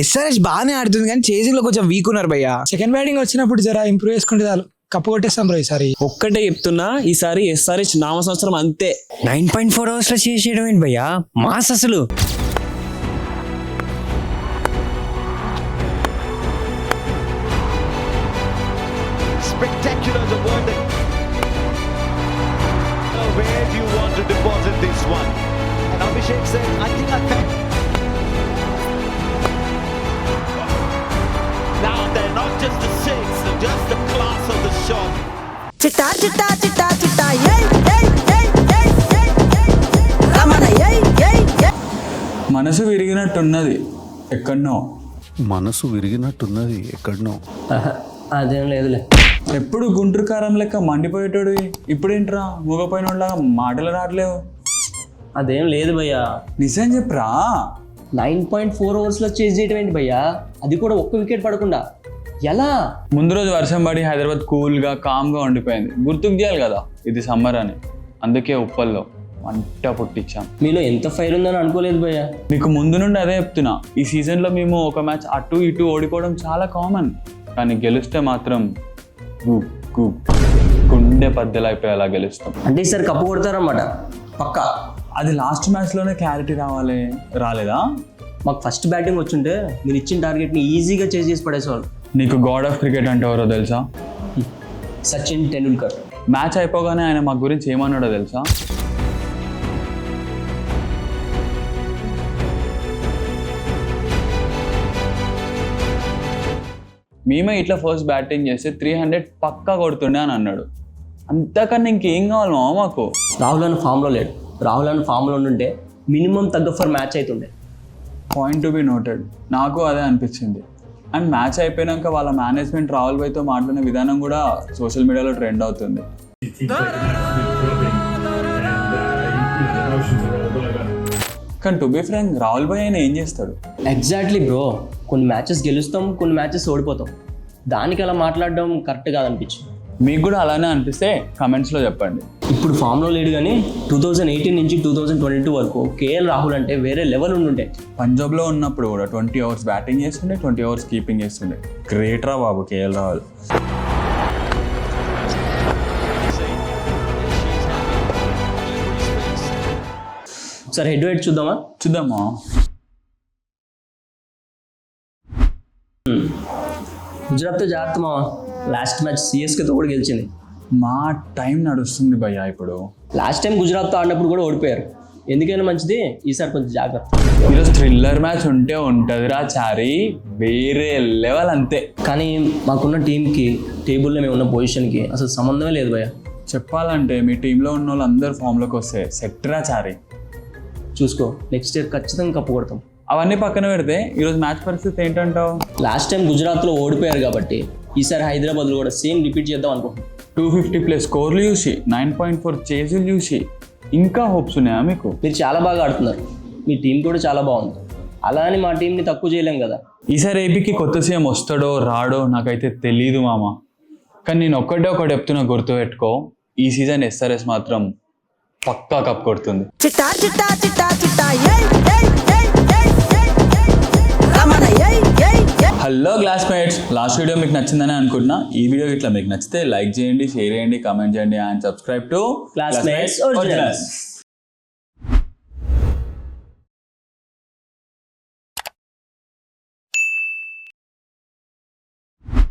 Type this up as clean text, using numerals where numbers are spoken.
SRH బాగానే ఆడుతుంది కానీ చేసింగ్ లో కొంచెం వీక్ ఉన్నారు భయ్య. సెకండ్ బ్యాటింగ్ వచ్చినప్పుడు జర ఇంప్రూవ్ చేసుకుంటే చాలు, కప్పు కొట్టేస్తాం బ్రో ఈసారి. ఒక్కటే చెప్తున్నా, ఈసారి ఎస్ఆర్హెచ్ నామ సంవత్సరం అంతే. 9.4 అవర్స్ లో చేసేయడం ఏంటి భయ్యా, మాస్ అసలు. Spectacular the word that where do you want to deposit this one? And Abhishek said, I think I can. Now they're not just the six, they're just the class of the shot. చిట్టా చిట్టా చిట్టా చిట్టా ఏయ్ ఏయ్ ఏయ్ ఏయ్ ఏయ్ రమణ ఏయ్ ఏయ్ ఏయ్. మనసు విరిగినట్టున్నది ఎక్కడనో. మనసు విరిగినట్టున్నది ఎక్కడనో. అదేం లేదులే. ఎప్పుడు గుంటూరు కారం లెక్క మండిపోయేటోడు, ఇప్పుడేంట్రా మూగపోయినోళ్ళగా మాటలు రావట్లేవు. అదేం లేదు భయ్యా. నిజం చెప్పరా? 9.4 అవర్స్ లో చేజ్ చేయడం ఏంటి భయ్యా, అది కూడా ఒక్క వికెట్ పడకుండా. ఎలా? ముందు రోజు వర్షం పడి హైదరాబాద్ కూల్గా కామ్గా ఉండిపోయింది. గుర్తుకు చేయాలి కదా ఇది సమ్మర్ అని, అందుకే ఉప్పల్లో వంట పుట్టించాం. మీలో ఎంత ఫైర్ ఉందని అనుకోలేదు భయ్యా. నీకు ముందు నుండి అదే చెప్తున్నా, ఈ సీజన్లో మేము ఒక మ్యాచ్ అటు ఇటు ఓడిపోవడం చాలా కామన్, కానీ గెలిస్తే మాత్రం గుండె బద్దలైపోయేలా గెలుస్తాం. అంటే ఈసారి కప్పు కొడతారన్నమాట పక్కా. అది లాస్ట్ మ్యాచ్లోనే క్లారిటీ రాలేదా? మాకు ఫస్ట్ బ్యాటింగ్ వచ్చుంటే మీరు ఇచ్చిన టార్గెట్ని ఈజీగా చేసి పడేసేవాళ్ళు. నీకు గాడ్ ఆఫ్ క్రికెట్ అంటే ఎవరో తెలుసా? సచిన్ టెండూల్కర్. మ్యాచ్ అయిపోగానే ఆయన మా గురించి ఏమన్నాడో తెలుసా? మేమే ఇట్లా ఫస్ట్ బ్యాటింగ్ చేస్తే 300 పక్కా కొడుతుండే అని అన్నాడు. అంతకన్నా ఇంకేం కావాలి మాకు? రాహుల్ అని ఫామ్లో లేడు. రాహుల్ అని ఫామ్లో ఉండుంటే మినిమం తగ్గ ఫర్ మ్యాచ్ అవుతుండే. Point to be noted. నాకు అదే అనిపించింది. అండ్ మ్యాచ్ అయిపోయాక వాళ్ళ మేనేజ్మెంట్ రాహుల్ భాయ్తో మాట్లాడిన విధానం కూడా సోషల్ మీడియాలో ట్రెండ్ అవుతుంది. కానీ టు బి ఫ్రాంక్, రాహుల్ భాయ్ ఆయన ఏం చేస్తాడు? ఎగ్జాక్ట్లీ బ్రో, కొన్ని మ్యాచెస్ గెలుస్తాం, కొన్ని మ్యాచెస్ ఓడిపోతాం. దానికి అలా మాట్లాడడం కరెక్ట్ కాదనిపించింది. మీకు కూడా అలానే అనిపిస్తే కమెంట్స్లో చెప్పండి. ఇప్పుడు ఫామ్లో లేడు కానీ 2018 నుంచి 2022 వరకు కేఎల్ రాహుల్ అంటే వేరే లెవెల్ ఉండుంటే. పంజాబ్లో ఉన్నప్పుడు కూడా 20 అవర్స్ బ్యాటింగ్ చేస్తుండే, 20 అవర్స్ కీపింగ్ చేస్తుండే. గ్రేట్ రా బాబు కేఎల్ రాహుల్. సరే హెడ్ టు హెడ్ చూద్దామా? గుజరాత్తో జాగ్రత్త మావా. లాస్ట్ మ్యాచ్ సిఎస్కేతో కూడా గెలిచింది. మా టైం నడుస్తుంది భయ్యా ఇప్పుడు. లాస్ట్ టైం గుజరాత్తో ఆడినప్పుడు కూడా ఓడిపోయారు. ఎందుకైనా మంచిది ఈసారి కొంచెం జాగ్రత్త. ఈరోజు థ్రిల్లర్ మ్యాచ్ ఉంటుందిరా చారి, వేరే లెవెల్ అంతే. కానీ మాకున్న టీంకి, టేబుల్లో మేము ఉన్న పొజిషన్కి అసలు సంబంధమే లేదు భయ్యా. చెప్పాలంటే మీ టీంలో ఉన్న వాళ్ళందరూ ఫామ్లోకి వస్తే సెట్రా చారి. చూసుకో, నెక్స్ట్ ఇయర్ ఖచ్చితంగా కప్పు కొడతాం. అవన్నీ పక్కన పెడితే ఈరోజు మ్యాచ్ పరిస్థితి ఏంటంటావు? లాస్ట్ టైం గుజరాత్లో ఓడిపోయారు కాబట్టి ఈసారి హైదరాబాద్లో కూడా సేమ్ రిపీట్ చేద్దాం అనుకుంటున్నాం. 250+ స్కోర్లు చూసి, 9.4 చేజులు చూసి ఇంకా హోప్స్ ఉన్నాయా మీకు? మీరు చాలా బాగా ఆడుతున్నారు, మీ టీం కూడా చాలా బాగుంది. అలా అని మా టీంని తక్కువ చేయలేం కదా. ఈసారి ఏపీకి కొత్త సీఎం వస్తాడో రాడో నాకైతే తెలీదు మామ, కానీ నేను ఒకటి చెప్తున్నా, గుర్తుపెట్టుకో, ఈ సీజన్ ఎస్ఆర్ఎస్ మాత్రం పక్కా కప్ కొడుతుంది. చిట్టా చిట్టా చిట్టా చిట్టా ఏయ్ ఏయ్ ఏయ్ ఏయ్ ఏయ్ రమణ ఏయ్ ఏయ్ ఏయ్. హలో క్లాస్మేట్స్, లాస్ట్ వీడియో మీకు నచ్చిందని అనుకుంటున్నా. ఈ వీడియో ఇట్లా మీకు నచ్చితే లైక్ చేయండి, షేర్ చేయండి, కామెంట్ చేయండి and subscribe to Classmates Originals.